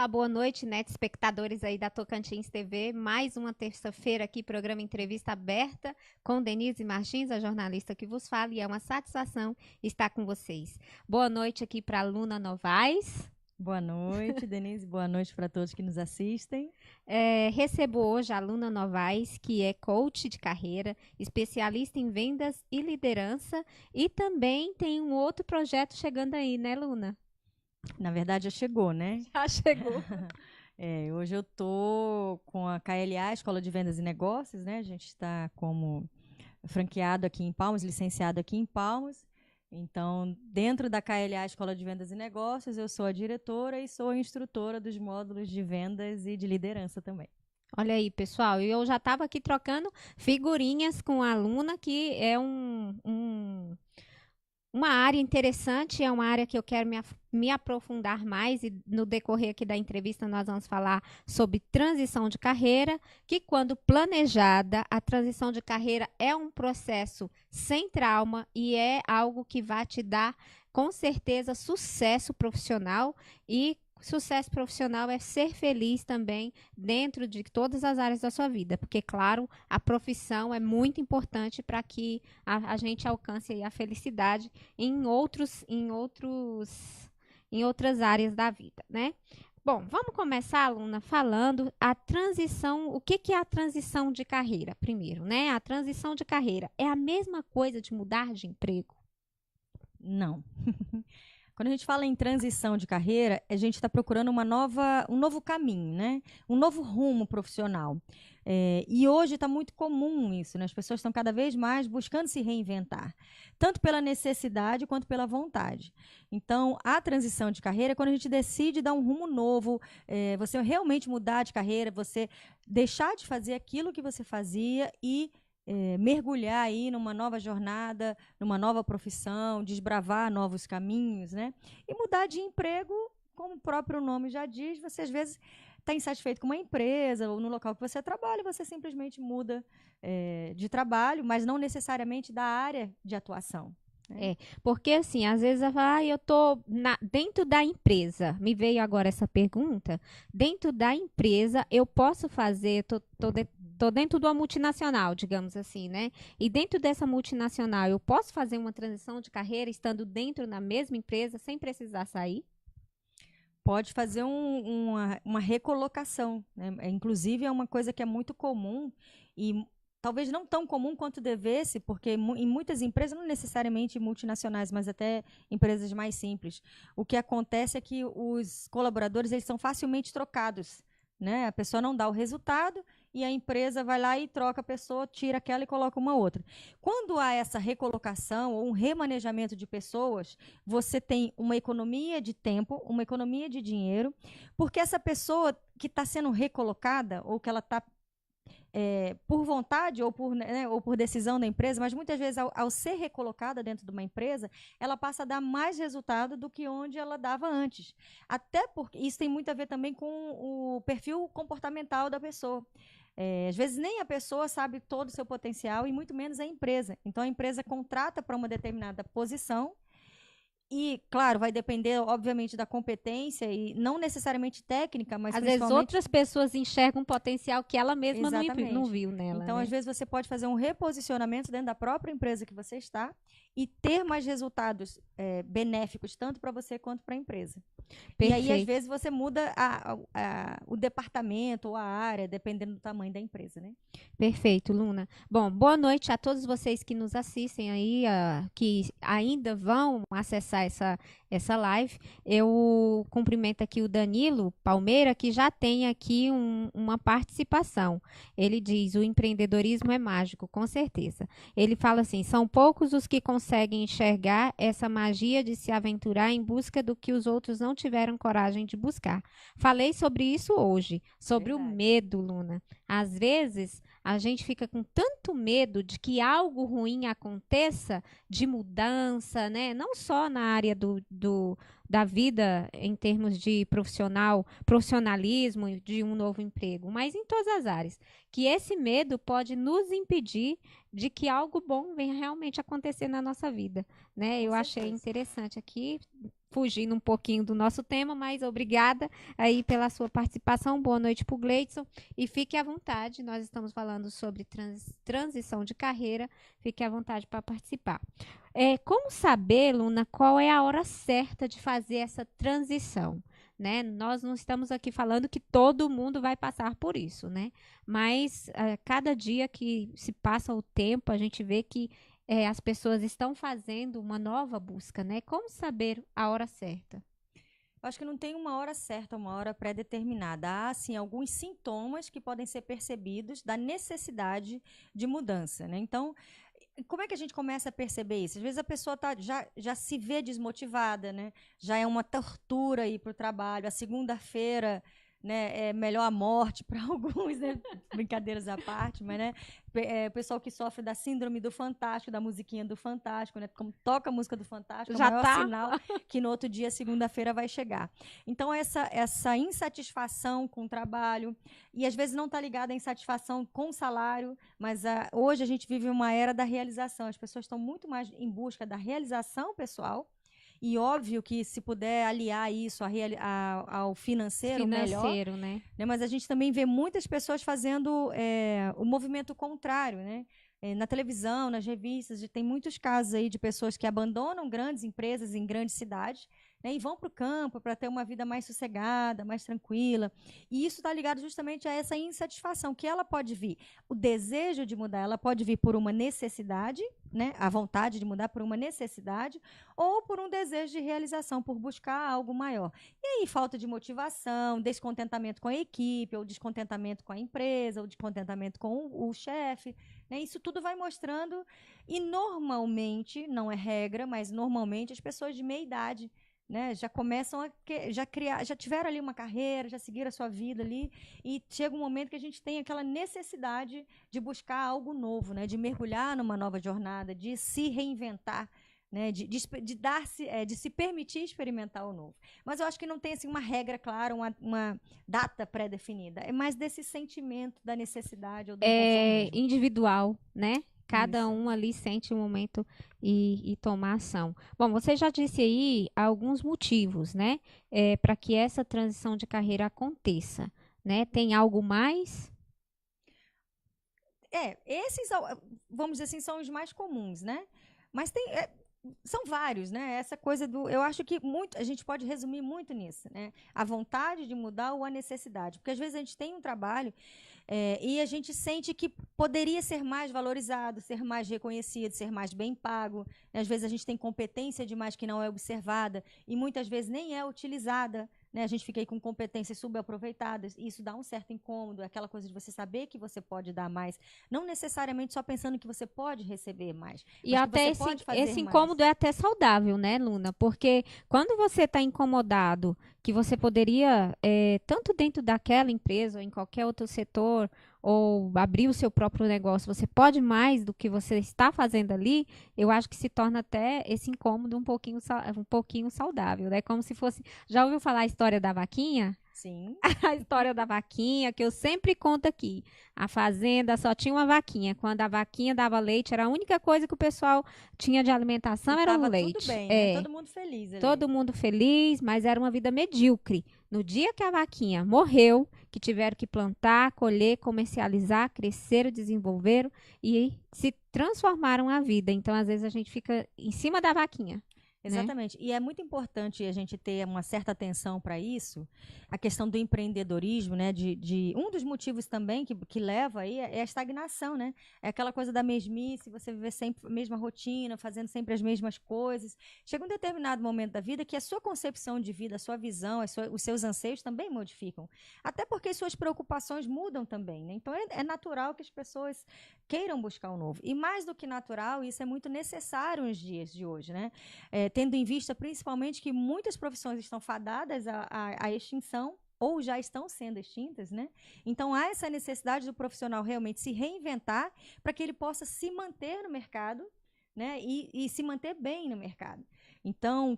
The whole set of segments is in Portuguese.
Olá, boa noite, espectadores aí da Tocantins TV. Mais uma terça-feira aqui, programa Entrevista Aberta com Denise Martins, a jornalista que vos fala, e é uma satisfação estar com vocês. Boa noite aqui para a Luna Novaes. Boa noite, Denise. Boa noite para todos que nos assistem. Recebo hoje a Luna Novaes, que é coach de carreira, especialista em vendas e liderança, e também tem um outro projeto chegando aí, né, Luna? Na verdade, já chegou, né? Já chegou. Hoje eu tô com a KLA, Escola de Vendas e Negócios, né? A gente está como franqueado aqui em Palmas, licenciado aqui em Palmas. Então, dentro da KLA, Escola de Vendas e Negócios, eu sou a diretora e sou a instrutora dos módulos de vendas e de liderança também. Olha aí, pessoal, eu já estava aqui trocando figurinhas com a Luna, que é uma área interessante, é uma área que eu quero me aprofundar mais, e no decorrer aqui da entrevista nós vamos falar sobre transição de carreira, que quando planejada, a transição de carreira é um processo sem trauma e é algo que vai te dar, com certeza, sucesso profissional. E sucesso profissional é ser feliz também dentro de todas as áreas da sua vida, porque, claro, a profissão é muito importante para que a gente alcance aí a felicidade em outras áreas da vida, né? Bom, vamos começar, aluna, falando a transição. O que é a transição de carreira? Primeiro, né? A transição de carreira é a mesma coisa de mudar de emprego? Não. Quando a gente fala em transição de carreira, a gente está procurando um novo caminho, né? Um novo rumo profissional. E hoje está muito comum isso, né? As pessoas estão cada vez mais buscando se reinventar, tanto pela necessidade quanto pela vontade. Então, a transição de carreira é quando a gente decide dar um rumo novo, você realmente mudar de carreira, você deixar de fazer aquilo que você fazia e mergulhar aí numa nova jornada, numa nova profissão, desbravar novos caminhos, né? E mudar de emprego, como o próprio nome já diz, você às vezes está insatisfeito com uma empresa ou no local que você trabalha, você simplesmente muda de trabalho, mas não necessariamente da área de atuação. Porque assim, às vezes eu falo, eu tô dentro da empresa. Me veio agora essa pergunta. Dentro da empresa, eu posso fazer, tô dentro de uma multinacional, digamos assim, né? E dentro dessa multinacional, eu posso fazer uma transição de carreira estando dentro da mesma empresa sem precisar sair? Pode fazer uma recolocação, né? Inclusive, é uma coisa que é muito comum e talvez não tão comum quanto devesse, porque em muitas empresas, não necessariamente multinacionais, mas até empresas mais simples, o que acontece é que os colaboradores eles são facilmente trocados, né? A pessoa não dá o resultado e a empresa vai lá e troca a pessoa, tira aquela e coloca uma outra. Quando há essa recolocação ou um remanejamento de pessoas, você tem uma economia de tempo, uma economia de dinheiro, porque essa pessoa que está sendo recolocada ou que ela está por vontade ou por decisão da empresa, mas muitas vezes ao ser recolocada dentro de uma empresa, ela passa a dar mais resultado do que onde ela dava antes. Até porque isso tem muito a ver também com o perfil comportamental da pessoa. Às vezes nem a pessoa sabe todo o seu potencial e muito menos a empresa. Então a empresa contrata para uma determinada posição. E, claro, vai depender, obviamente, da competência e não necessariamente técnica, mas Às vezes principalmente. outras pessoas enxergam um potencial que ela mesma não Exatamente. viu nela, Então, né? às vezes, você pode fazer um reposicionamento dentro da própria empresa que você está e ter mais resultados benéficos, tanto para você quanto para a empresa. E aí, às Perfeito. vezes, você muda o departamento ou a área, dependendo do tamanho da empresa, né? Perfeito, Luna. Bom, boa noite a todos vocês que nos assistem aí, que ainda vão acessar essa live. Eu cumprimento aqui o Danilo Palmeira, que já tem aqui uma participação. Ele diz: o empreendedorismo é mágico, com certeza. Ele fala assim: são poucos os que conseguem enxergar essa magia de se aventurar em busca do que os outros não tiveram coragem de buscar. Falei sobre isso hoje, sobre o Verdade. medo, Luna. Às vezes, a gente fica com tanto medo de que algo ruim aconteça, de mudança, né? Não só na área da vida em termos de profissionalismo, de um novo emprego, mas em todas as áreas. Que esse medo pode nos impedir de que algo bom venha realmente acontecer na nossa vida, né? Com Eu achei certeza. interessante aqui fugindo um pouquinho do nosso tema, mas obrigada aí pela sua participação. Boa noite para o Gleidson e fique à vontade. Nós estamos falando sobre transição de carreira. Fique à vontade para participar. Como saber, Luna, qual é a hora certa de fazer essa transição? Né? Nós não estamos aqui falando que todo mundo vai passar por isso, né? Mas cada dia que se passa o tempo, a gente vê que as pessoas estão fazendo uma nova busca, né? Como saber a hora certa? Eu acho que não tem uma hora certa, uma hora pré-determinada. Há, sim, alguns sintomas que podem ser percebidos da necessidade de mudança, né? Então, como é que a gente começa a perceber isso? Às vezes a pessoa já se vê desmotivada, né? Já é uma tortura ir para o trabalho. A segunda-feira, né, é melhor a morte para alguns, né? Brincadeiras à parte, mas, né? O pessoal que sofre da síndrome do Fantástico, da musiquinha do Fantástico, né? Como toca a música do Fantástico, é o Já maior tá? sinal que no outro dia, segunda-feira, vai chegar. Então, essa insatisfação com o trabalho, e às vezes não está ligada à insatisfação com o salário, mas hoje a gente vive uma era da realização. As pessoas estão muito mais em busca da realização pessoal. E óbvio que se puder aliar isso ao financeiro, melhor. Financeiro, né? Mas a gente também vê muitas pessoas fazendo o movimento contrário, né? Na televisão, nas revistas, tem muitos casos aí de pessoas que abandonam grandes empresas em grandes cidades, né, e vão para o campo para ter uma vida mais sossegada, mais tranquila. E isso está ligado justamente a essa insatisfação, que ela pode vir. O desejo de mudar, ela pode vir por uma necessidade, né, a vontade de mudar por uma necessidade, ou por um desejo de realização, por buscar algo maior. E aí, falta de motivação, descontentamento com a equipe, ou descontentamento com a empresa, ou descontentamento com o chefe, né? Isso tudo vai mostrando, e normalmente, não é regra, mas normalmente as pessoas de meia idade, né, já começam já tiveram ali uma carreira, já seguiram a sua vida ali, e chega um momento que a gente tem aquela necessidade de buscar algo novo, né, de mergulhar numa nova jornada, de se reinventar, né, de se permitir experimentar o novo. Mas eu acho que não tem assim uma regra clara, uma data pré-definida. É mais desse sentimento da necessidade ou do inconformismo. Individual, né? Cada Isso. um ali sente um momento e toma ação. Bom, você já disse aí alguns motivos, né? Para que essa transição de carreira aconteça, né? Tem algo mais? Esses, vamos dizer assim, são os mais comuns, né? Mas são vários, né? Essa coisa eu acho que a gente pode resumir muito nisso, né? A vontade de mudar ou a necessidade. Porque às vezes a gente tem um trabalho e a gente sente que poderia ser mais valorizado, ser mais reconhecido, ser mais bem pago. Às vezes a gente tem competência demais que não é observada e muitas vezes nem é utilizada. Né? A gente fica aí com competências subaproveitadas, e isso dá um certo incômodo, aquela coisa de você saber que você pode dar mais, não necessariamente só pensando que você pode receber mais, E mas que até você pode fazer esse mais. incômodo é até saudável, né, Luna? Porque quando você está incomodado, que você poderia, tanto dentro daquela empresa ou em qualquer outro setor, ou abrir o seu próprio negócio, você pode mais do que você está fazendo ali, eu acho que se torna até esse incômodo um pouquinho saudável, né? Como se fosse. Já ouviu falar a história da vaquinha? Sim. A história da vaquinha, que eu sempre conto aqui. A fazenda só tinha uma vaquinha. Quando a vaquinha dava leite, era a única coisa que o pessoal tinha de alimentação, E era o tava tudo leite. bem, né? Todo mundo feliz ali. Todo mundo feliz, mas era uma vida medíocre. No dia que a vaquinha morreu, que tiveram que plantar, colher, comercializar, cresceram, desenvolveram e se transformaram a vida. Então, às vezes, a gente fica em cima da vaquinha. Exatamente. E é muito importante a gente ter uma certa atenção para isso. A questão do empreendedorismo, né? Um dos motivos também que leva aí é a estagnação, né? É aquela coisa da mesmice, você viver sempre a mesma rotina, fazendo sempre as mesmas coisas. Chega um determinado momento da vida que a sua concepção de vida, a sua visão, os seus anseios também modificam. Até porque suas preocupações mudam também, né? Então é natural que as pessoas queiram buscar o novo. E mais do que natural, isso é muito necessário nos dias de hoje, né? Tendo em vista principalmente que muitas profissões estão fadadas à extinção ou já estão sendo extintas, né? Então há essa necessidade do profissional realmente se reinventar para que ele possa se manter no mercado, né? E se manter bem no mercado. Então,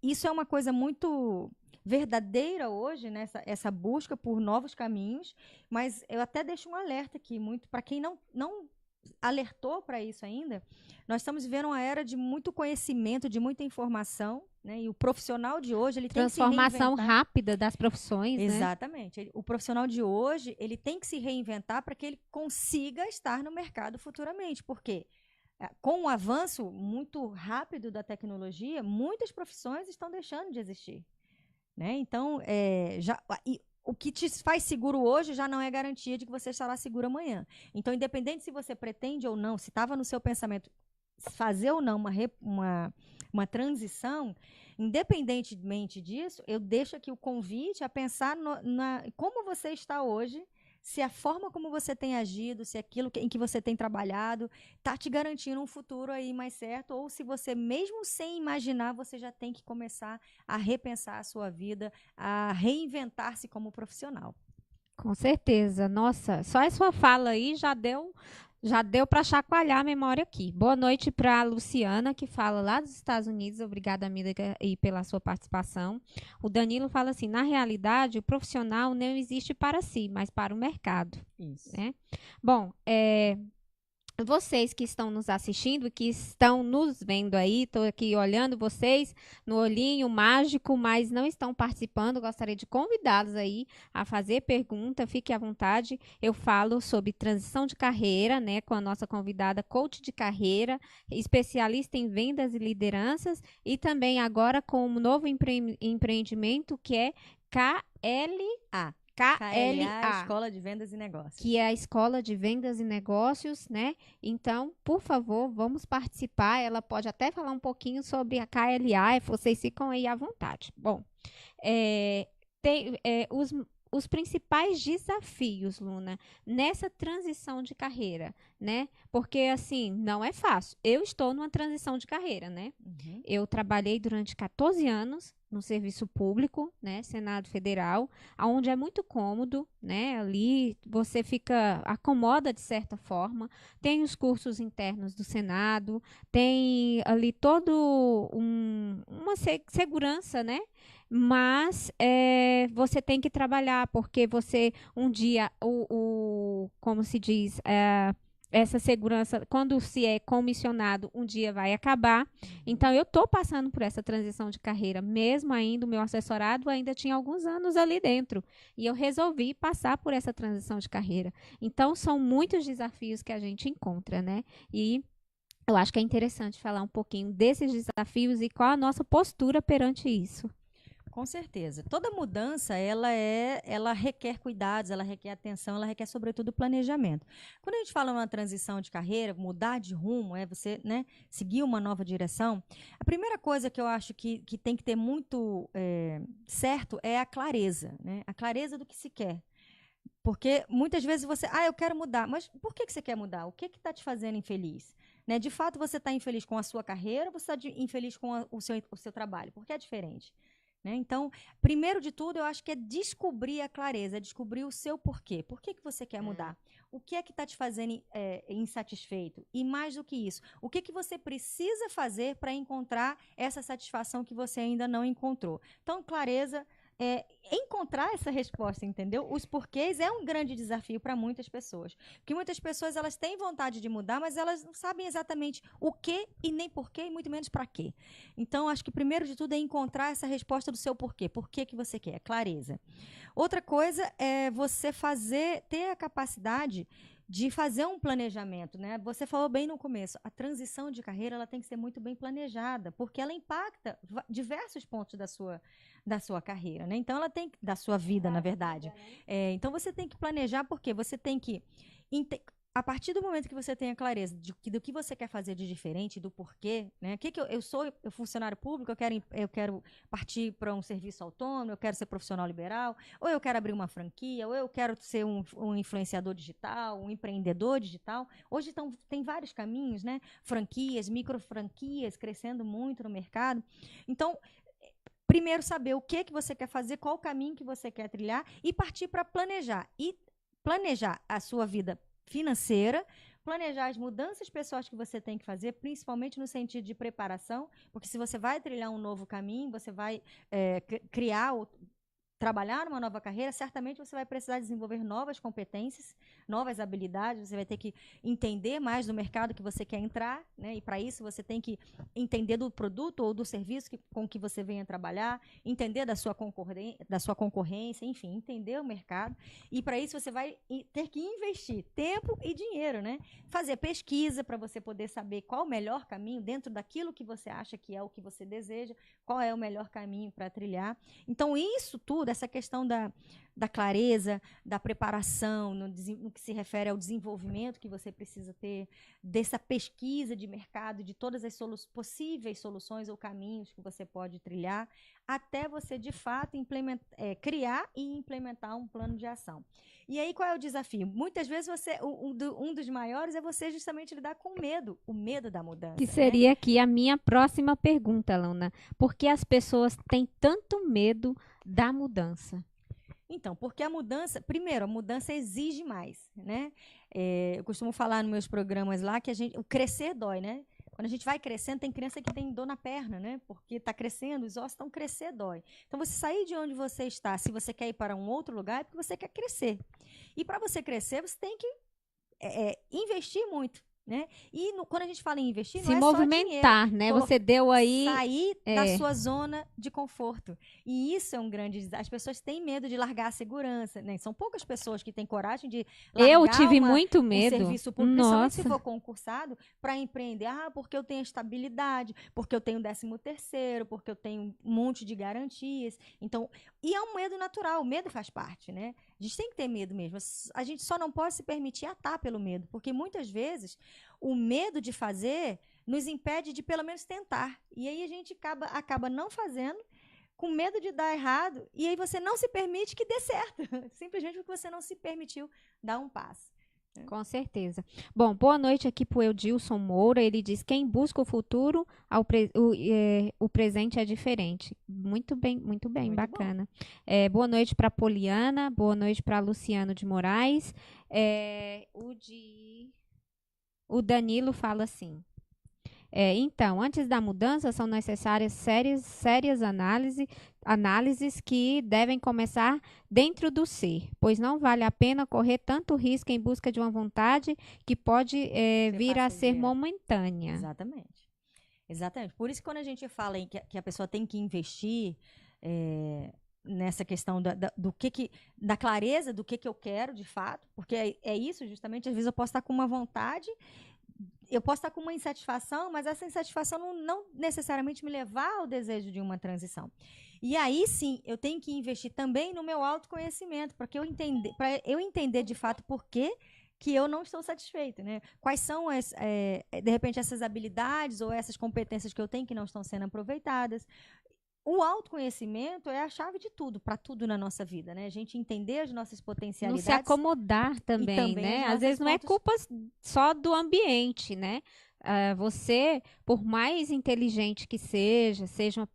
isso é uma coisa muito verdadeira hoje, né? Essa busca por novos caminhos, mas eu até deixo um alerta aqui muito para quem não alertou para isso ainda, nós estamos vivendo uma era de muito conhecimento, de muita informação, né? E o profissional de hoje, ele tem que se Transformação reinventar. rápida das profissões, né? Exatamente. O profissional de hoje, ele tem que se reinventar para que ele consiga estar no mercado futuramente. Porque com o avanço muito rápido da tecnologia, muitas profissões estão deixando de existir, né? Então, o que te faz seguro hoje já não é garantia de que você estará seguro amanhã. Então, independente se você pretende ou não, se estava no seu pensamento fazer ou não uma transição, independentemente disso, eu deixo aqui o convite a pensar como você está hoje, se a forma como você tem agido, se aquilo em que você tem trabalhado está te garantindo um futuro aí mais certo, ou se você, mesmo sem imaginar, você já tem que começar a repensar a sua vida, a reinventar-se como profissional. Com certeza. Nossa, só a sua fala aí já deu para chacoalhar a memória aqui. Boa noite para a Luciana, que fala lá dos Estados Unidos. Obrigada, amiga, e pela sua participação. O Danilo fala assim: na realidade, o profissional não existe para si, mas para o mercado. Isso. Né? Bom, vocês que estão nos assistindo, que estão nos vendo aí, estou aqui olhando vocês no olhinho mágico, mas não estão participando, gostaria de convidá-los aí a fazer pergunta, fique à vontade. Eu falo sobre transição de carreira, né, com a nossa convidada coach de carreira, especialista em vendas e lideranças, e também agora com um novo empreendimento que é KLA. KLA, Escola de Vendas e Negócios. Que é a Escola de Vendas e Negócios, né? Então, por favor, vamos participar. Ela pode até falar um pouquinho sobre a KLA, vocês ficam aí à vontade. Bom, os principais desafios, Luna, nessa transição de carreira, né? Porque, assim, não é fácil. Eu estou numa transição de carreira, né? Uhum. Eu trabalhei durante 14 anos no serviço público, né, Senado Federal, onde é muito cômodo, né, ali você acomoda de certa forma, tem os cursos internos do Senado, tem ali todo uma segurança, né, mas você tem que trabalhar, porque você, um dia, como se diz, essa segurança, quando se é comissionado, um dia vai acabar. Então, eu estou passando por essa transição de carreira, mesmo ainda o meu assessorado ainda tinha alguns anos ali dentro. E eu resolvi passar por essa transição de carreira. Então, são muitos desafios que a gente encontra, né? E eu acho que é interessante falar um pouquinho desses desafios e qual a nossa postura perante isso. Com certeza. Toda mudança, ela requer cuidados, ela requer atenção, ela requer, sobretudo, planejamento. Quando a gente fala uma transição de carreira, mudar de rumo, você, né, seguir uma nova direção, a primeira coisa que eu acho que tem que ter muito certo é a clareza, né? A clareza do que se quer. Porque muitas vezes eu quero mudar, mas por que você quer mudar? O que está te fazendo infeliz? Né? De fato, você está infeliz com a sua carreira ou você está infeliz com o seu trabalho? Porque é diferente. Né? Então, primeiro de tudo, eu acho que é descobrir a clareza, é descobrir o seu porquê. Por que você quer mudar? O que é que está te fazendo insatisfeito? E mais do que isso, o que você precisa fazer para encontrar essa satisfação que você ainda não encontrou? Então, clareza, encontrar essa resposta, entendeu? Os porquês é um grande desafio para muitas pessoas. Porque muitas pessoas, elas têm vontade de mudar, mas elas não sabem exatamente o que e nem porquê, e muito menos para quê. Então, acho que primeiro de tudo é encontrar essa resposta do seu porquê. Por que você quer? Clareza. Outra coisa é você ter a capacidade de fazer um planejamento, né? Você falou bem no começo, a transição de carreira ela tem que ser muito bem planejada, porque ela impacta diversos pontos da sua carreira, né? Então ela tem da sua vida, na verdade. Então você tem que planejar, porque você tem que a partir do momento que você tem a clareza do que você quer fazer de diferente, do porquê, né? Eu sou funcionário público, eu quero partir para um serviço autônomo, eu quero ser profissional liberal, ou eu quero abrir uma franquia, ou eu quero ser um influenciador digital, um empreendedor digital. Hoje tem vários caminhos, né? Franquias, micro franquias crescendo muito no mercado. Então, primeiro saber o que você quer fazer, qual o caminho que você quer trilhar e partir para planejar. E planejar a sua vida financeira, planejar as mudanças pessoais que você tem que fazer, principalmente no sentido de preparação, porque se você vai trilhar um novo caminho, você vai criar trabalhar numa nova carreira, certamente você vai precisar desenvolver novas competências, novas habilidades, você vai ter que entender mais do mercado que você quer entrar, né? E para isso você tem que entender do produto ou do serviço com que você venha trabalhar, entender da sua concorrência, enfim, entender o mercado. E para isso você vai ter que investir tempo e dinheiro, né? Fazer pesquisa para você poder saber qual o melhor caminho dentro daquilo que você acha que é o que você deseja, qual é o melhor caminho para trilhar. Então, isso tudo, essa questão da clareza, da preparação, no que se refere ao desenvolvimento que você precisa ter, dessa pesquisa de mercado, de todas as possíveis soluções ou caminhos que você pode trilhar, até você, de fato, criar e implementar um plano de ação. E aí, qual é o desafio? Muitas vezes, um dos maiores é você justamente lidar com o medo da mudança. Que seria aqui a minha próxima pergunta, Luna. Por que as pessoas têm tanto medo da mudança? Então, porque a mudança, primeiro, a mudança exige mais, né? Eu costumo falar nos meus programas lá que o crescer dói, né? Quando a gente vai crescendo, tem criança que tem dor na perna, né? Porque está crescendo, os ossos estão crescer, dói. Então, você sair de onde você está, se você quer ir para um outro lugar, é porque você quer crescer. E para você crescer, você tem que investir muito. Né? E quando a gente fala em investir, se não é movimentar, só dinheiro, né? Você deu aí sair da sua zona de conforto. E isso é um grande desafio. As pessoas têm medo de largar a segurança, né? São poucas pessoas que têm coragem de largar eu tive muito medo. um serviço público, principalmente se for concursado, para empreender. Porque eu tenho estabilidade, porque eu tenho 13º, porque eu tenho um monte de garantias. Então, e é um medo natural, o medo faz parte, né? A gente tem que ter medo mesmo. A gente só não pode se permitir atar pelo medo, porque muitas vezes o medo de fazer nos impede de pelo menos tentar. E aí a gente acaba não fazendo, com medo de dar errado, e aí você não se permite que dê certo. Simplesmente porque você não se permitiu dar um passo. Com certeza. Bom, boa noite aqui para o Eudilson Moura. Ele diz: quem busca o futuro, o presente é diferente. Muito bem, muito bacana. Boa noite para Poliana, boa noite para Luciano de Moraes. O Danilo fala assim: então, antes da mudança, são necessárias sérias análises que devem começar dentro do ser, pois não vale a pena correr tanto risco em busca de uma vontade que pode vir a ser momentânea. Exatamente. Exatamente. Por isso, quando a gente fala que a pessoa tem que investir nessa questão da clareza do que eu quero de fato, porque é isso justamente, às vezes eu posso estar com uma vontade, eu posso estar com uma insatisfação, mas essa insatisfação não necessariamente me levar ao desejo de uma transição. E aí sim, eu tenho que investir também no meu autoconhecimento, para eu entender de fato por que eu não estou satisfeito, né? Quais são de repente essas habilidades ou essas competências que eu tenho que não estão sendo aproveitadas. O autoconhecimento é a chave de tudo, para tudo na nossa vida, né? A gente entender as nossas potencialidades. Não se acomodar também, né? Às vezes não é culpa só do ambiente, né? Você, por mais inteligente que seja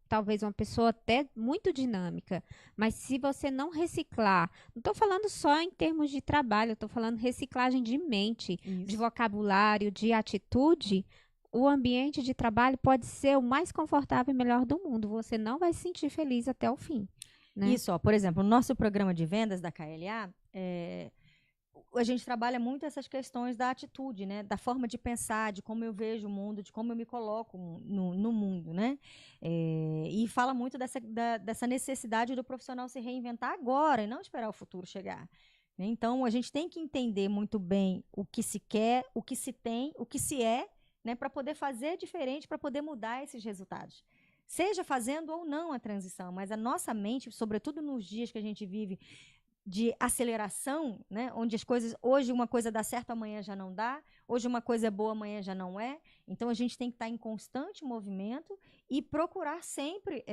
talvez uma pessoa até muito dinâmica, mas se você não reciclar, não estou falando só em termos de trabalho, estou falando reciclagem de mente, de vocabulário, de atitude, o ambiente de trabalho pode ser o mais confortável e melhor do mundo. Você não vai se sentir feliz até o fim. Né? Isso, por exemplo, no nosso programa de vendas da KLA, a gente trabalha muito essas questões da atitude, né? Da forma de pensar, de como eu vejo o mundo, de como eu me coloco no mundo, né? E fala muito dessa necessidade do profissional se reinventar agora e não esperar o futuro chegar. Então, a gente tem que entender muito bem o que se quer, o que se tem, o que se é, né, para poder fazer diferente, para poder mudar esses resultados. Seja fazendo ou não a transição, mas a nossa mente, sobretudo nos dias que a gente vive de aceleração, né, onde as coisas, hoje uma coisa dá certo, amanhã já não dá, hoje uma coisa é boa, amanhã já não é. Então, a gente tem que estar em constante movimento e procurar sempre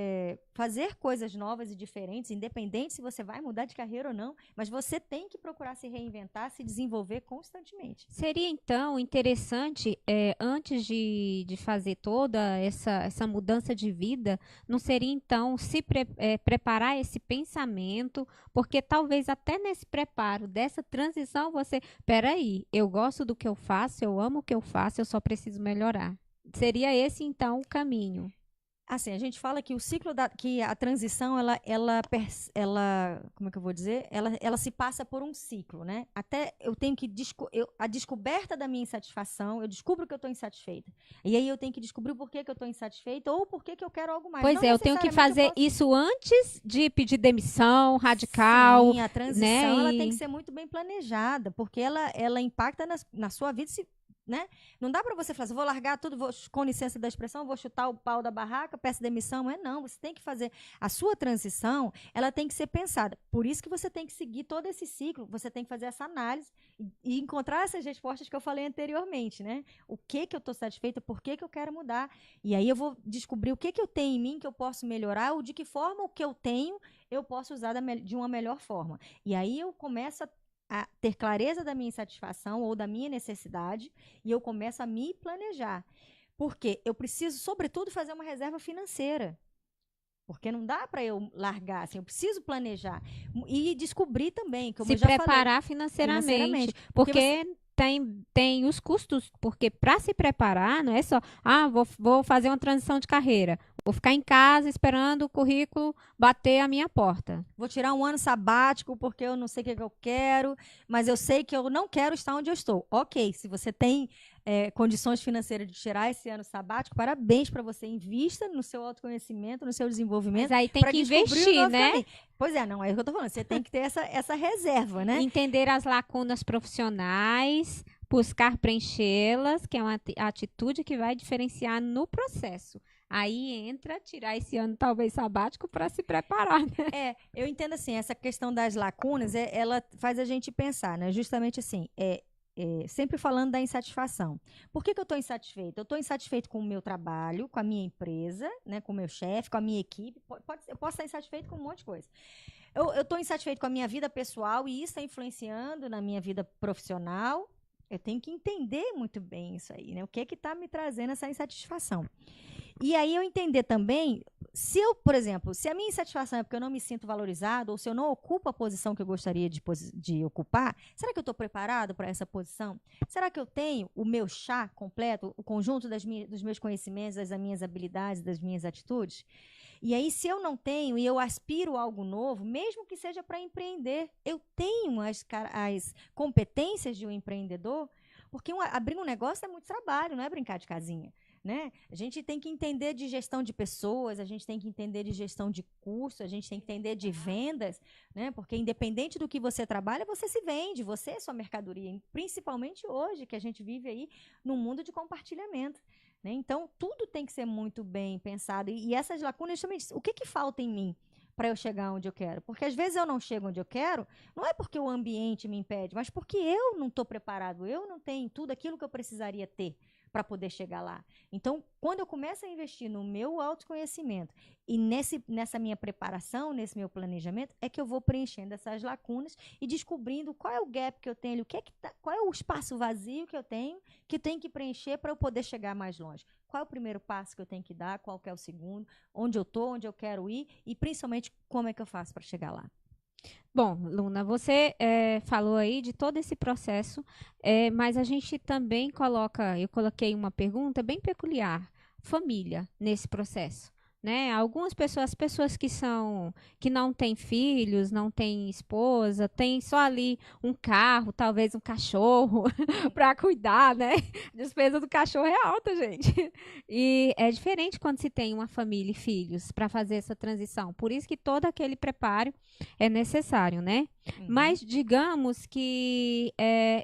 fazer coisas novas e diferentes, independente se você vai mudar de carreira ou não, mas você tem que procurar se reinventar, se desenvolver constantemente. Seria, então, interessante, antes de fazer toda essa mudança de vida, não seria, então, preparar esse pensamento, porque talvez até nesse preparo dessa transição peraí, eu gosto do que eu faço, eu amo o que eu faço, eu só preciso melhorar. Seria esse, então, o caminho. Assim, a gente fala que o ciclo que a transição, como é que eu vou dizer? Ela se passa por um ciclo, né? Até eu tenho que a descoberta da minha insatisfação, eu descubro que eu estou insatisfeita. E aí eu tenho que descobrir o porquê que eu estou insatisfeita ou porquê que eu quero algo mais. Pois Não é, eu tenho que necessariamente eu fazer posso. isso antes de pedir demissão radical, Sim, a né? transição ela tem que ser muito bem planejada, porque ela impacta na sua vida, né? Não dá para você falar assim, vou largar tudo, com licença da expressão, vou chutar o pau da barraca, peço demissão. Não, você tem que fazer. A sua transição, ela tem que ser pensada. Por isso que você tem que seguir todo esse ciclo, você tem que fazer essa análise e encontrar essas respostas que eu falei anteriormente, né? O que eu estou satisfeita, por que eu quero mudar. E aí eu vou descobrir o que eu tenho em mim que eu posso melhorar, ou de que forma o que eu tenho eu posso usar de uma melhor forma. E aí eu começo a ter clareza da minha insatisfação ou da minha necessidade e eu começo a me planejar. Porque eu preciso, sobretudo, fazer uma reserva financeira. Porque não dá para eu largar, assim, eu preciso planejar. E descobrir também, como Se eu já falei, preparar financeiramente, Porque você, porque tem os custos, porque para se preparar não é só, vou fazer uma transição de carreira, vou ficar em casa esperando o currículo bater a minha porta. vou tirar um ano sabático porque eu não sei o que eu quero, mas eu sei que eu não quero estar onde eu estou. Ok, se você tem condições financeiras de tirar esse ano sabático, parabéns para você. Invista no seu autoconhecimento, no seu Mas desenvolvimento, aí tem para que descobrir o investir, novo né? caminho. Pois é, não é o que eu estou falando. Você tem que ter essa reserva, né? Entender as lacunas profissionais, buscar preenchê-las, que é uma atitude que vai diferenciar no processo. Aí entra tirar esse ano talvez sabático para se preparar, né? Eu entendo assim, essa questão das lacunas, ela faz a gente pensar, né? Justamente assim, sempre falando da insatisfação. Por que eu estou insatisfeito? Eu estou insatisfeito com o meu trabalho, com a minha empresa, né? Com o meu chefe, com a minha equipe. Eu posso estar insatisfeito com um monte de coisa. Eu estou insatisfeito com a minha vida pessoal e isso está influenciando na minha vida profissional. Eu tenho que entender muito bem isso aí, né? O que está me trazendo essa insatisfação? E aí eu entender também, se eu, por exemplo, se a minha insatisfação é porque eu não me sinto valorizado, ou se eu não ocupo a posição que eu gostaria de ocupar, será que eu estou preparado para essa posição? Será que eu tenho o meu chá completo, o conjunto dos meus conhecimentos, das minhas habilidades, das minhas atitudes? E aí, se eu não tenho e eu aspiro a algo novo, mesmo que seja para empreender, eu tenho as competências de um empreendedor, porque abrir um negócio é muito trabalho, não é brincar de casinha. Né? A gente tem que entender de gestão de pessoas, a gente tem que entender de gestão de curso, a gente tem que entender de vendas, né? Porque independente do que você trabalha, você se vende, você é sua mercadoria, principalmente hoje, que a gente vive aí num mundo de compartilhamento. Né? Então, tudo tem que ser muito bem pensado. E essas lacunas também, o que falta em mim para eu chegar onde eu quero? Porque às vezes eu não chego onde eu quero, não é porque o ambiente me impede, mas porque eu não estou preparado, eu não tenho tudo aquilo que eu precisaria ter para poder chegar lá. Então, quando eu começo a investir no meu autoconhecimento e nessa minha preparação, nesse meu planejamento, é que eu vou preenchendo essas lacunas e descobrindo qual é o gap que eu tenho, qual é o espaço vazio que eu tenho que preencher para eu poder chegar mais longe. Qual é o primeiro passo que eu tenho que dar, qual que é o segundo, onde eu estou, onde eu quero ir e, principalmente, como é que eu faço para chegar lá. Bom, Luna, você falou aí de todo esse processo, mas a gente também eu coloquei uma pergunta bem peculiar, família, nesse processo. Né? Algumas pessoas que não têm filhos, não têm esposa, têm só ali um carro, talvez um cachorro para cuidar, né? A despesa do cachorro é alta, gente. E é diferente quando se tem uma família e filhos para fazer essa transição. Por isso que todo aquele preparo é necessário, né? Uhum. Mas digamos que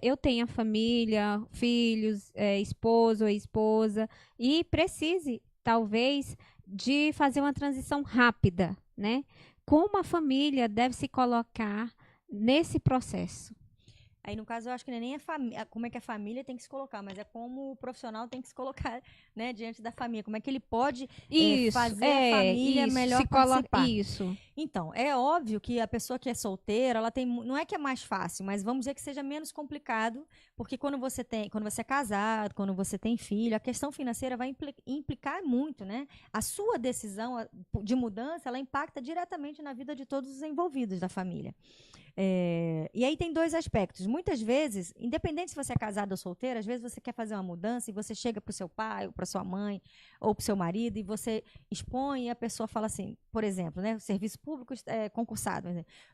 eu tenha família, filhos, esposo ou esposa e precise, talvez, de fazer uma transição rápida, né? Como a família deve se colocar nesse processo? Aí, no caso, eu acho que não é nem como é que a família tem que se colocar, mas é como o profissional tem que se colocar, né, diante da família. Como é que ele pode Isso, fazer a família isso, melhor participar. isso. Então, é óbvio que a pessoa que é solteira, ela tem, não é que é mais fácil, mas vamos dizer que seja menos complicado, porque quando você é casado, quando você tem filho, a questão financeira vai implicar muito, né? A sua decisão de mudança, ela impacta diretamente na vida de todos os envolvidos da família. E aí tem dois aspectos. Muitas vezes, independente se você é casado ou solteiro, às vezes você quer fazer uma mudança e você chega para o seu pai, ou para sua mãe, ou para o seu marido, e você expõe e a pessoa fala assim, por exemplo, né, o serviço público concursado.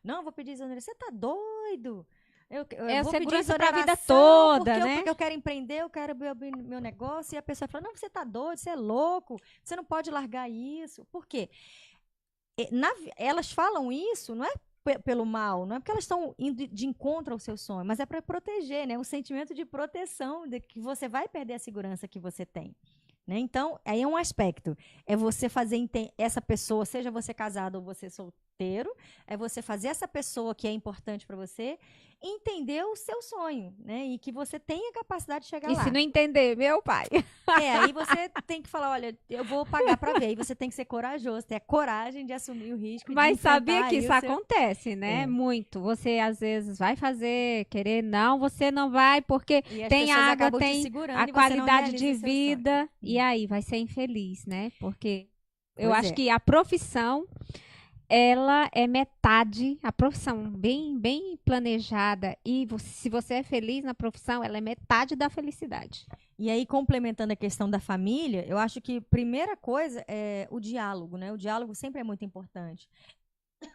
Não, eu vou pedir exoneração. Você está doido? Eu vou pedir segurança para a vida exoneração toda, né? porque eu quero empreender, eu quero abrir meu negócio. E a pessoa fala, não, você está doido, você é louco, você não pode largar isso. Por quê? Elas falam isso, não é pelo mal, não é porque elas estão indo de encontro ao seu sonho, mas é para proteger, né? Um sentimento de proteção, de que você vai perder a segurança que você tem. Né? Então, aí é um aspecto. É você fazer essa pessoa, seja você casado ou você solteiro, é você fazer essa pessoa que é importante para você entender o seu sonho, né? E que você tenha capacidade de chegar E lá. se não entender, meu pai. Aí você tem que falar, olha, eu vou pagar para ver. Aí você tem que ser corajoso, ter a coragem de assumir o risco. Mas de sabia que isso aí acontece, né? Muito. Você às vezes vai fazer, querer, não, você não vai, porque E as tem pessoas água, acabam te tem segurando a e você não qualidade realiza de o seu sonho. vida, e aí vai ser infeliz, né? Porque eu Pois acho é. que a profissão, ela é metade, a profissão bem planejada, e se você é feliz na profissão, ela é metade da felicidade. E aí, complementando a questão da família, eu acho que a primeira coisa é o diálogo, né? O diálogo sempre é muito importante.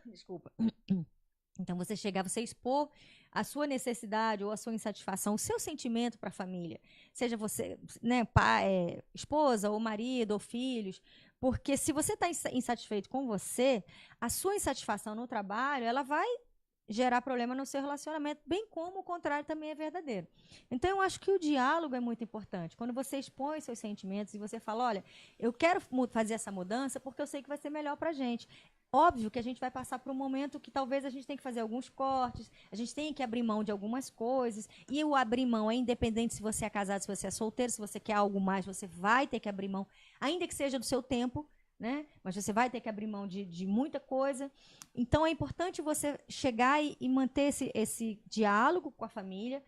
Desculpa. Então, você chegar, você expor a sua necessidade ou a sua insatisfação, o seu sentimento para a família. Seja você, né, pai, esposa, ou marido, ou filhos. Porque se você está insatisfeito com você, a sua insatisfação no trabalho, ela vai gerar problema no seu relacionamento, bem como o contrário também é verdadeiro. Então, eu acho que o diálogo é muito importante. Quando você expõe seus sentimentos e você fala, olha, eu quero fazer essa mudança porque eu sei que vai ser melhor para a gente. Óbvio que a gente vai passar por um momento que talvez a gente tenha que fazer alguns cortes, a gente tenha que abrir mão de algumas coisas, e o abrir mão é independente se você é casado, se você é solteiro, se você quer algo mais, você vai ter que abrir mão, ainda que seja do seu tempo, né? Mas você vai ter que abrir mão de muita coisa. Então, é importante você chegar e manter esse diálogo com a família,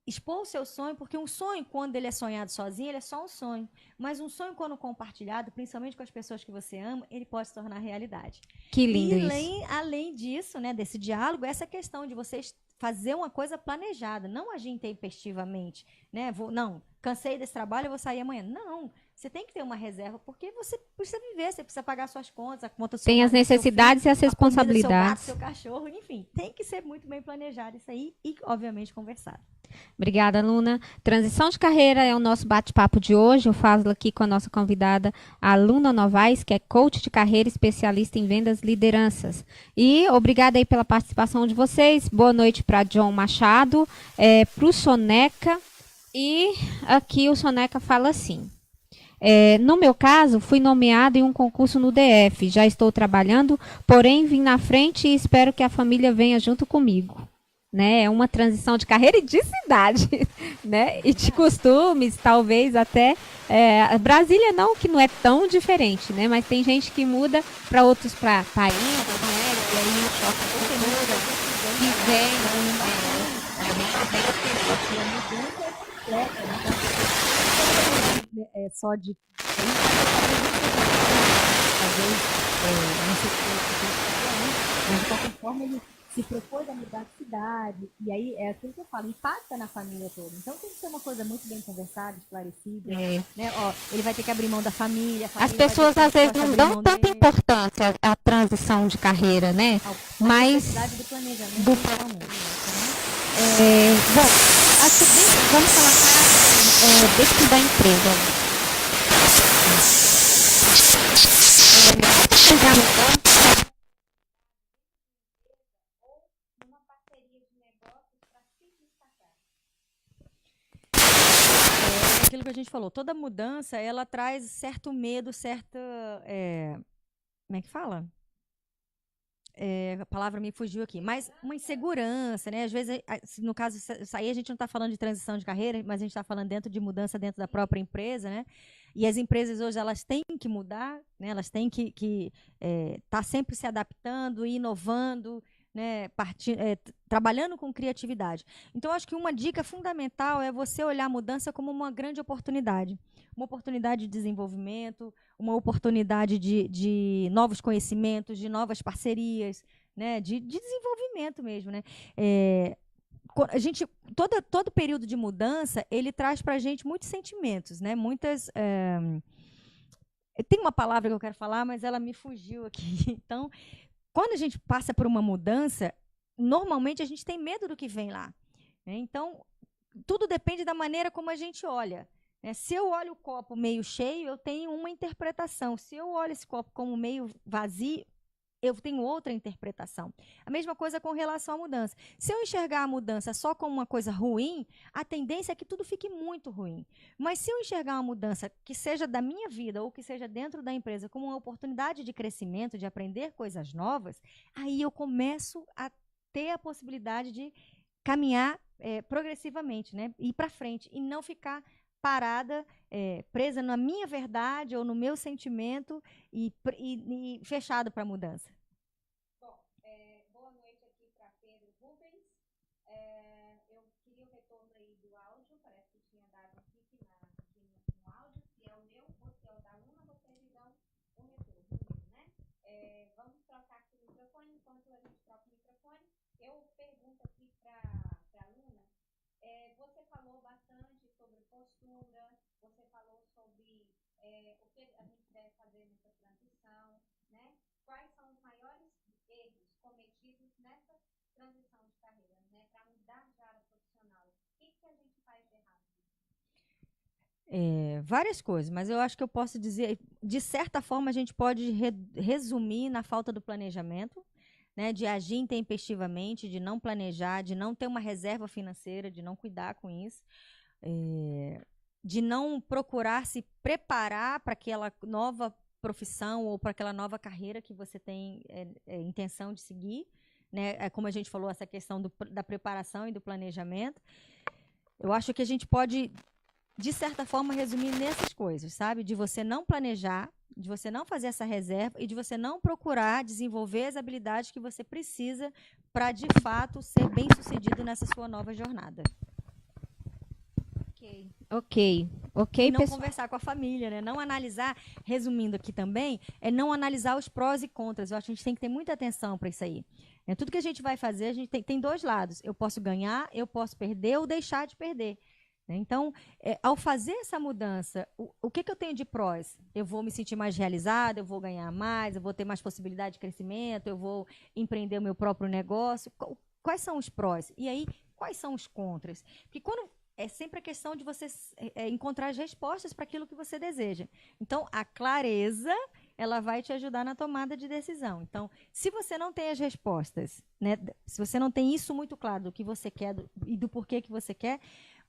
expor o seu sonho, porque um sonho, quando ele é sonhado sozinho, ele é só um sonho. Mas um sonho, quando compartilhado, principalmente com as pessoas que você ama, ele pode se tornar realidade. Que lindo isso. Além disso, né, desse diálogo, essa questão de você fazer uma coisa planejada, não agir intempestivamente, né? Não, cansei desse trabalho, eu vou sair amanhã. Não, você tem que ter uma reserva, porque você precisa viver, você precisa pagar suas contas, a conta do seu Tem as necessidades filho, e as responsabilidades. Seu gato, seu cachorro, enfim. Tem que ser muito bem planejado isso aí e, obviamente, conversado. Obrigada, Luna. Transição de carreira é o nosso bate-papo de hoje. Eu falo aqui com a nossa convidada, a Luna Novaes, que é coach de carreira, especialista em vendas e lideranças. E obrigada aí pela participação de vocês. Boa noite para John Machado, para o Soneca. E aqui o Soneca fala assim. No meu caso, fui nomeado em um concurso no DF. Já estou trabalhando, porém vim na frente e espero que a família venha junto comigo. Né? É uma transição de carreira e de cidade, né? E de costumes, talvez até. Brasília não, que não é tão diferente, né? Mas tem gente que muda para outros países, né? E aí choca a cultura, que vem. Só de. Talvez, não sei se mas de qualquer forma ele se propôs a mudar de cidade, e aí é aquilo que eu falo, impacta na família toda. Então tem que ser uma coisa muito bem conversada, esclarecida. Né? Ele vai ter que abrir mão da família. As pessoas às vezes não dão tanta importância à transição de carreira, né? Mas necessidade do planejamento. Bom, vamos falar dentro da empresa. Aquilo que a gente falou, toda mudança, ela traz certo medo, certa... como é que fala? a palavra me fugiu aqui, mas uma insegurança, né? Às vezes, no caso, isso aí a gente não está falando de transição de carreira, mas a gente está falando dentro de mudança dentro da própria empresa, né? E as empresas hoje elas têm que mudar, né? Elas têm que estar sempre se adaptando, inovando, né? Trabalhando com criatividade. Então, acho que uma dica fundamental é você olhar a mudança como uma grande oportunidade. Uma oportunidade de desenvolvimento, uma oportunidade de novos conhecimentos, de novas parcerias, né? De desenvolvimento mesmo. Né? A gente, todo período de mudança, ele traz para a gente muitos sentimentos, né? Tem uma palavra que eu quero falar, mas ela me fugiu aqui. Então, quando a gente passa por uma mudança, normalmente a gente tem medo do que vem lá. Né? Então, tudo depende da maneira como a gente olha. Se eu olho o copo meio cheio, eu tenho uma interpretação. Se eu olho esse copo como meio vazio, eu tenho outra interpretação. A mesma coisa com relação à mudança. Se eu enxergar a mudança só como uma coisa ruim, a tendência é que tudo fique muito ruim. Mas se eu enxergar uma mudança que seja da minha vida ou que seja dentro da empresa como uma oportunidade de crescimento, de aprender coisas novas, aí eu começo a ter a possibilidade de caminhar progressivamente, né? Ir para frente e não ficar parada, presa na minha verdade ou no meu sentimento e fechado para a mudança. Bom, boa noite aqui para Pedro Rubens. Eu queria o retorno aí do áudio, parece que tinha dado um clique no áudio, se é o meu ou se é o da Luna, vocês me dão o retorno, né? Vamos trocar aqui o microfone, enquanto a gente troca o microfone, eu pergunto aqui para a Luna. Você falou bastante sobre postura, você falou sobre o que a gente deve fazer nessa transição, né? Quais são os maiores erros cometidos nessa transição de carreira, né? Para mudar de área profissional. O que a gente faz de errado? Várias coisas, mas eu acho que eu posso dizer, de certa forma, a gente pode resumir na falta do planejamento. Né, de agir intempestivamente, de não planejar, de não ter uma reserva financeira, de não cuidar com isso, de não procurar se preparar para aquela nova profissão ou para aquela nova carreira que você tem intenção de seguir. Né? Como a gente falou, essa questão da preparação e do planejamento. Eu acho que a gente pode, de certa forma, resumir nessas coisas, sabe? De você não planejar, de você não fazer essa reserva e de você não procurar desenvolver as habilidades que você precisa para, de fato, ser bem-sucedido nessa sua nova jornada. Ok. E não conversar com a família, né? Não analisar, resumindo aqui também, não analisar os prós e contras. Eu acho que a gente tem que ter muita atenção para isso aí. Tudo que a gente vai fazer, a gente tem dois lados. Eu posso ganhar, eu posso perder ou deixar de perder. Então, ao fazer essa mudança, o que eu tenho de prós? Eu vou me sentir mais realizada, eu vou ganhar mais, eu vou ter mais possibilidade de crescimento, eu vou empreender o meu próprio negócio. Quais são os prós? E aí, quais são os contras? Porque é sempre a questão de você encontrar as respostas para aquilo que você deseja. Então, a clareza, ela vai te ajudar na tomada de decisão. Então, se você não tem as respostas, né, se você não tem isso muito claro do que você quer e do porquê que você quer,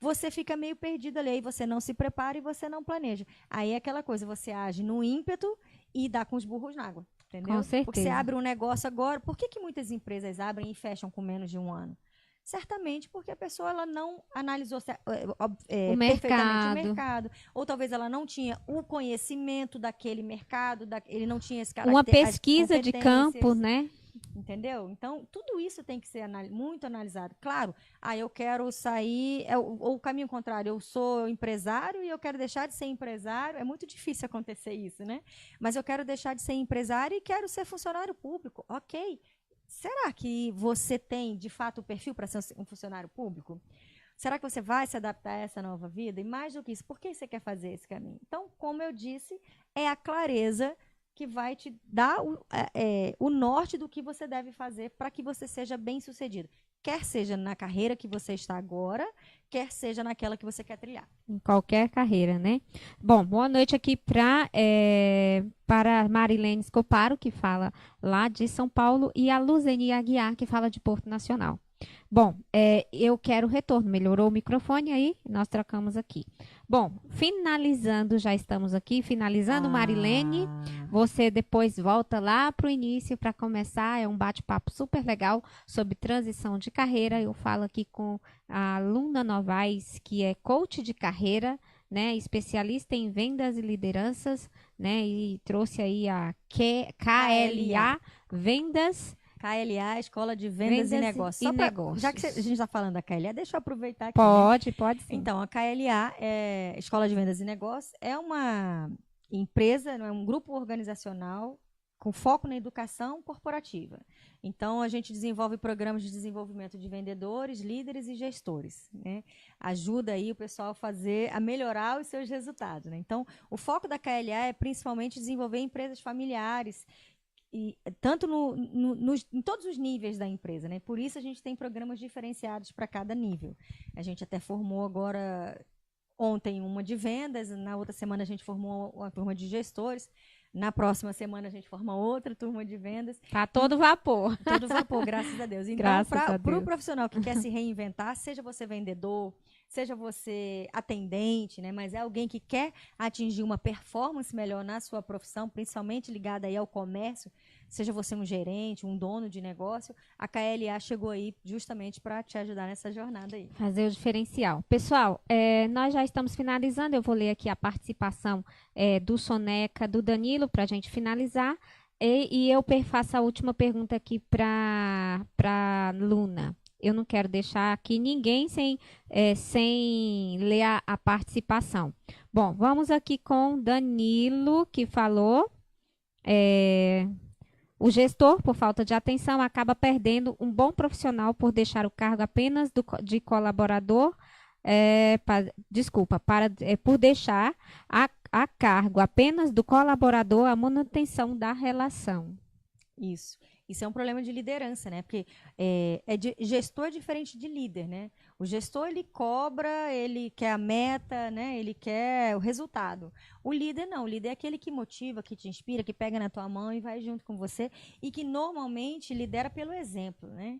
você fica meio perdido ali, aí você não se prepara e você não planeja. Aí é aquela coisa, você age no ímpeto e dá com os burros na água, entendeu? Com certeza. Porque você abre um negócio agora, por que muitas empresas abrem e fecham com menos de um ano? Certamente porque a pessoa ela não analisou perfeitamente o mercado, ou talvez ela não tinha o conhecimento daquele mercado, ele não tinha esse uma pesquisa de campo, né? Entendeu? Então, tudo isso tem que ser muito analisado. Claro, eu quero sair, ou o caminho contrário, eu sou empresário e eu quero deixar de ser empresário. É muito difícil acontecer isso, né? Mas eu quero deixar de ser empresário e quero ser funcionário público. Ok. Será que você tem, de fato, o perfil para ser um funcionário público? Será que você vai se adaptar a essa nova vida? E mais do que isso, por que você quer fazer esse caminho? Então, como eu disse, é a clareza que vai te dar o norte do que você deve fazer para que você seja bem-sucedido. Quer seja na carreira que você está agora, quer seja naquela que você quer trilhar. Em qualquer carreira, né? Bom, boa noite aqui para Marilene Scoparo, que fala lá de São Paulo, e a Luzeni Aguiar, que fala de Porto Nacional. Bom, eu quero retorno. Melhorou o microfone aí? Nós trocamos aqui. Bom, finalizando, já estamos aqui. Finalizando, Marilene. Ah, Você depois volta lá para o início para começar. É um bate-papo super legal sobre transição de carreira. Eu falo aqui com a Luna Novaes, que é coach de carreira, né? Especialista em vendas e lideranças, né? E trouxe aí a KLA Vendas. KLA, Escola de Vendas e Vendas Negócios. e Já que a negócios. gente está falando da KLA, deixa eu aproveitar aqui, né? Pode sim. Então, a KLA, Escola de Vendas e Negócios, é uma empresa, não é um grupo organizacional com foco na educação corporativa. Então, a gente desenvolve programas de desenvolvimento de vendedores, líderes e gestores, né? Ajuda aí o pessoal a melhorar os seus resultados, né? Então, o foco da KLA é principalmente desenvolver empresas familiares, e tanto em todos os níveis da empresa, né? Por isso a gente tem programas diferenciados para cada nível. A gente até formou agora ontem uma de vendas, na outra semana a gente formou uma turma de gestores, na próxima semana a gente forma outra turma de vendas. Tá todo vapor. Todo vapor, graças a Deus. Então, Graças a para o Deus. profissional que quer se reinventar, seja você vendedor, seja você atendente, né? Mas é alguém que quer atingir uma performance melhor na sua profissão, principalmente ligada aí ao comércio, seja você um gerente, um dono de negócio, a KLA chegou aí justamente para te ajudar nessa jornada aí. Fazer o diferencial. Pessoal, nós já estamos finalizando. Eu vou ler aqui a participação do Soneca, do Danilo, para a gente finalizar. E eu faço a última pergunta aqui para Luna. Eu não quero deixar aqui ninguém sem ler a participação. Bom, vamos aqui com Danilo, que falou. O gestor, por falta de atenção, acaba perdendo um bom profissional por deixar o cargo apenas de colaborador, por deixar a cargo apenas do colaborador a manutenção da relação. Isso é um problema de liderança, né? Porque gestor é diferente de líder, né? O gestor, ele cobra, ele quer a meta, né? Ele quer o resultado. O líder não, o líder é aquele que motiva, que te inspira, que pega na tua mão e vai junto com você e que normalmente lidera pelo exemplo, né?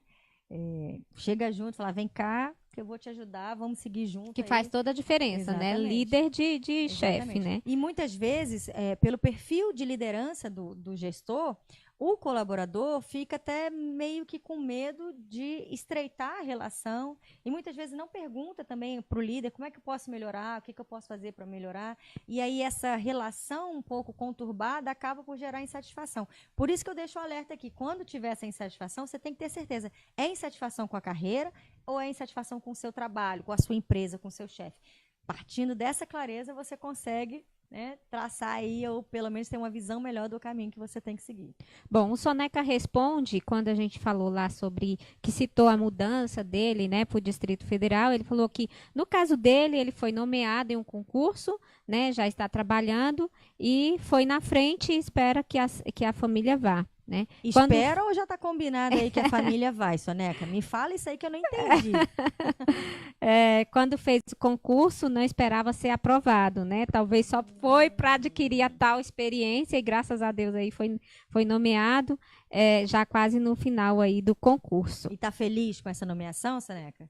Chega junto, fala, vem cá, que eu vou te ajudar, vamos seguir junto. Que faz toda a diferença, né? Líder de chefe, né? E muitas vezes, pelo perfil de liderança do gestor, o colaborador fica até meio que com medo de estreitar a relação e muitas vezes não pergunta também para o líder como é que eu posso melhorar, o que eu posso fazer para melhorar. E aí essa relação um pouco conturbada acaba por gerar insatisfação. Por isso que eu deixo o alerta aqui, quando tiver essa insatisfação, você tem que ter certeza, é insatisfação com a carreira ou é insatisfação com o seu trabalho, com a sua empresa, com o seu chefe. Partindo dessa clareza, você consegue, né, traçar aí, ou pelo menos ter uma visão melhor do caminho que você tem que seguir. Bom, o Soneca responde, quando a gente falou lá sobre, que citou a mudança dele, né, para o Distrito Federal, ele falou que, no caso dele, ele foi nomeado em um concurso, né, já está trabalhando, e foi na frente e espera que a família vá. Né? Espera ou já está combinado aí que a família vai, Soneca? Me fala isso aí que eu não entendi. Quando fez o concurso, não esperava ser aprovado, né? Talvez só foi para adquirir a tal experiência e graças a Deus aí foi nomeado já quase no final aí do concurso. E está feliz com essa nomeação, Soneca?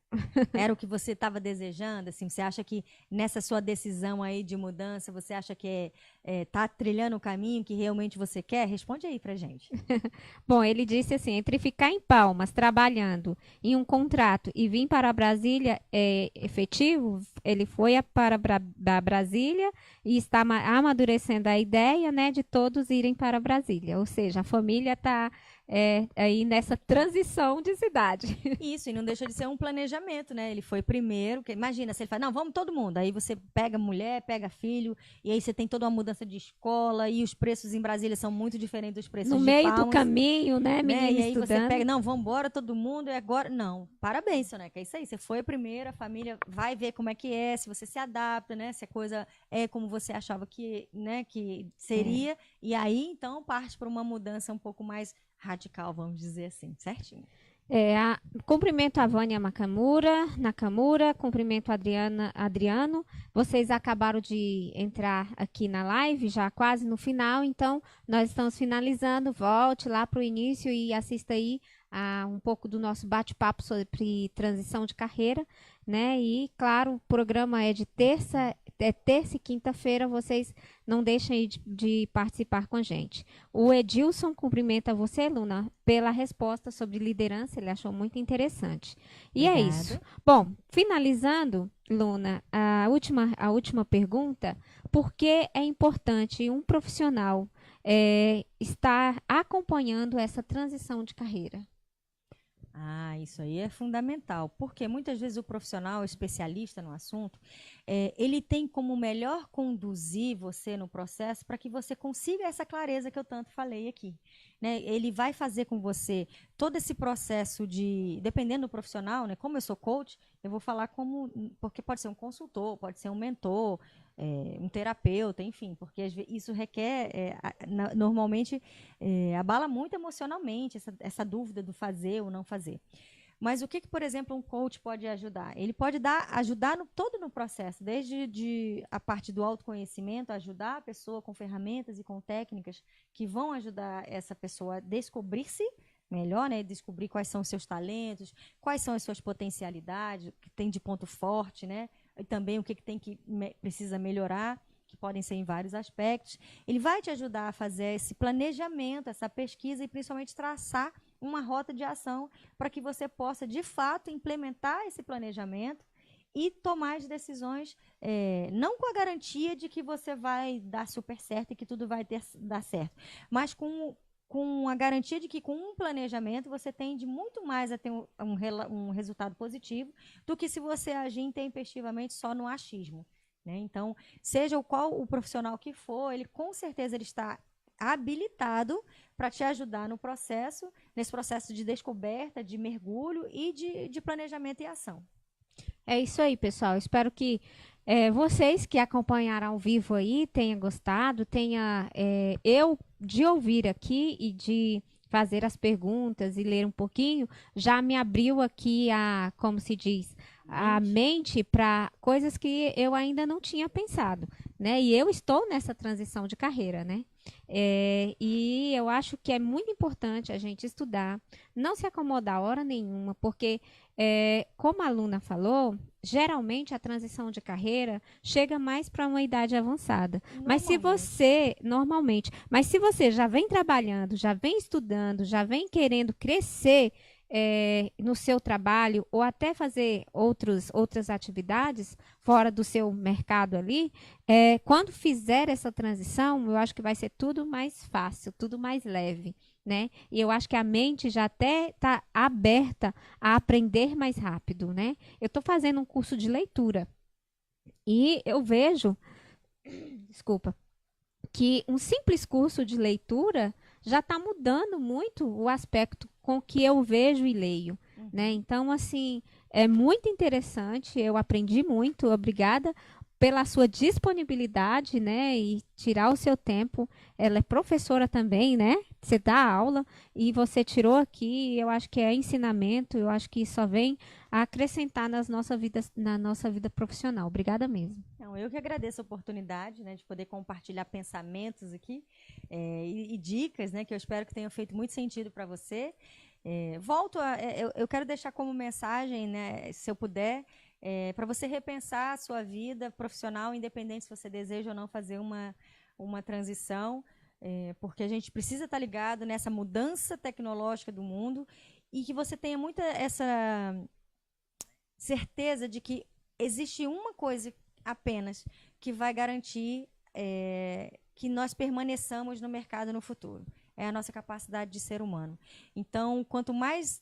Era o que você estava desejando? Assim, você acha que nessa sua decisão aí de mudança, você acha que está trilhando o caminho que realmente você quer? Responde aí pra gente. Bom, ele disse assim, entre ficar em Palmas trabalhando em um contrato e vir para Brasília efetivo, ele foi para Brasília e está amadurecendo a ideia, né, de todos irem para Brasília. Ou seja, a família está aí nessa transição de cidade. Isso, e não deixa de ser um planejamento, né? Ele foi primeiro, imagina, se ele fala, não, vamos todo mundo, aí você pega mulher, pega filho, e aí você tem toda uma mudança de escola, e os preços em Brasília são muito diferentes dos preços no de meio Palmas, do caminho, né, menina e aí estudando. você pega, não, vamos embora todo mundo, e agora, não, parabéns, Soneca, é isso aí, você foi primeiro, a família vai ver como é que é, se você se adapta, né, se a coisa é como você achava que, né, que seria, e aí, então, parte para uma mudança um pouco mais radical, vamos dizer assim, certinho. Cumprimento a Vânia Nakamura, cumprimento a Adriano. Vocês acabaram de entrar aqui na live, já quase no final, então nós estamos finalizando. Volte lá para o início e assista aí um pouco do nosso bate-papo sobre transição de carreira, né? E, claro, o programa é de terça e quinta-feira, vocês não deixem aí de participar com a gente. O Edilson cumprimenta você, Luna, pela resposta sobre liderança, ele achou muito interessante. E é isso. Bom, finalizando, Luna, a última pergunta, por que é importante um profissional estar acompanhando essa transição de carreira? Isso aí é fundamental, porque muitas vezes o profissional especialista no assunto, ele tem como melhor conduzir você no processo para que você consiga essa clareza que eu tanto falei aqui, né? Ele vai fazer com você todo esse processo dependendo do profissional, né? Como eu sou coach, eu vou falar porque pode ser um consultor, pode ser um mentor, um terapeuta, enfim, porque às vezes isso requer, normalmente, abala muito emocionalmente essa dúvida do fazer ou não fazer. Mas o que, por exemplo, um coach pode ajudar? Ele pode ajudar todo no processo, desde a parte do autoconhecimento, ajudar a pessoa com ferramentas e com técnicas que vão ajudar essa pessoa a descobrir-se melhor, né? Descobrir quais são os seus talentos, quais são as suas potencialidades, o que tem de ponto forte, né? E também o que precisa melhorar, que podem ser em vários aspectos. Ele vai te ajudar a fazer esse planejamento, essa pesquisa e principalmente traçar uma rota de ação para que você possa, de fato, implementar esse planejamento e tomar as decisões, não com a garantia de que você vai dar super certo e que tudo vai dar certo, mas com a garantia de que com um planejamento você tende muito mais a ter um resultado positivo do que se você agir intempestivamente só no achismo, né? Então, seja qual o profissional que for, ele com certeza ele está habilitado para te ajudar nesse processo de descoberta, de mergulho e de planejamento e ação. É isso aí, pessoal. Espero que vocês que acompanharam ao vivo aí tenham gostado, eu de ouvir aqui e de fazer as perguntas e ler um pouquinho, já me abriu aqui como se diz, a mente para coisas que eu ainda não tinha pensado, né? E eu estou nessa transição de carreira, né? E eu acho que é muito importante a gente estudar, não se acomodar hora nenhuma, porque, como a aluna falou, geralmente a transição de carreira chega mais para uma idade avançada. Mas se você já vem trabalhando, já vem estudando, já vem querendo crescer no seu trabalho ou até fazer outras atividades fora do seu mercado ali, quando fizer essa transição, eu acho que vai ser tudo mais fácil, tudo mais leve, né? E eu acho que a mente já até está aberta a aprender mais rápido, né? Eu estou fazendo um curso de leitura e eu vejo, desculpa, que um simples curso de leitura já está mudando muito o aspecto com que eu vejo e leio, né? Então, assim, é muito interessante, eu aprendi muito, obrigada pela sua disponibilidade, né? E tirar o seu tempo. Ela é professora também, né? Você dá aula e você tirou aqui, eu acho que é ensinamento, eu acho que só vem a acrescentar na nossa vida profissional. Obrigada mesmo. Não, eu que agradeço a oportunidade, né, de poder compartilhar pensamentos aqui e dicas, né, que eu espero que tenham feito muito sentido para você. Eu quero deixar como mensagem, né, se eu puder, para você repensar a sua vida profissional, independente se você deseja ou não fazer uma transição, porque a gente precisa estar ligado nessa mudança tecnológica do mundo e que você tenha muita essa certeza de que existe uma coisa apenas que vai garantir que nós permaneçamos no mercado no futuro. É a nossa capacidade de ser humano. Então, quanto mais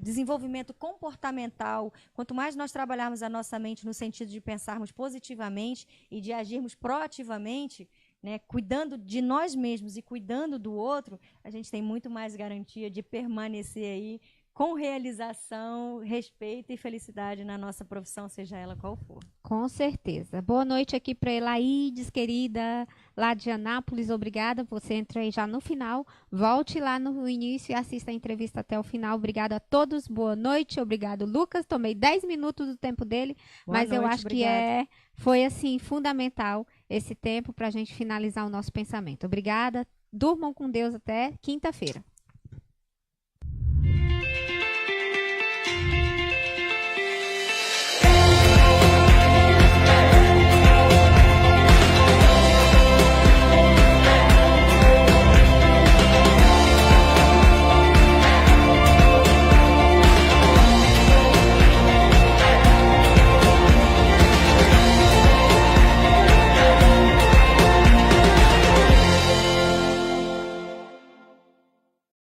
desenvolvimento comportamental, quanto mais nós trabalharmos a nossa mente no sentido de pensarmos positivamente e de agirmos proativamente, né, cuidando de nós mesmos e cuidando do outro, a gente tem muito mais garantia de permanecer aí com realização, respeito e felicidade na nossa profissão, seja ela qual for. Com certeza. Boa noite aqui para Elaides, querida, lá de Anápolis. Obrigada. Você entra aí já no final. Volte lá no início e assista a entrevista até o final. Obrigada a todos. Boa noite. Obrigado, Lucas. Tomei 10 minutos do tempo dele, mas eu acho que foi assim fundamental esse tempo para a gente finalizar o nosso pensamento. Obrigada. Durmam com Deus até quinta-feira.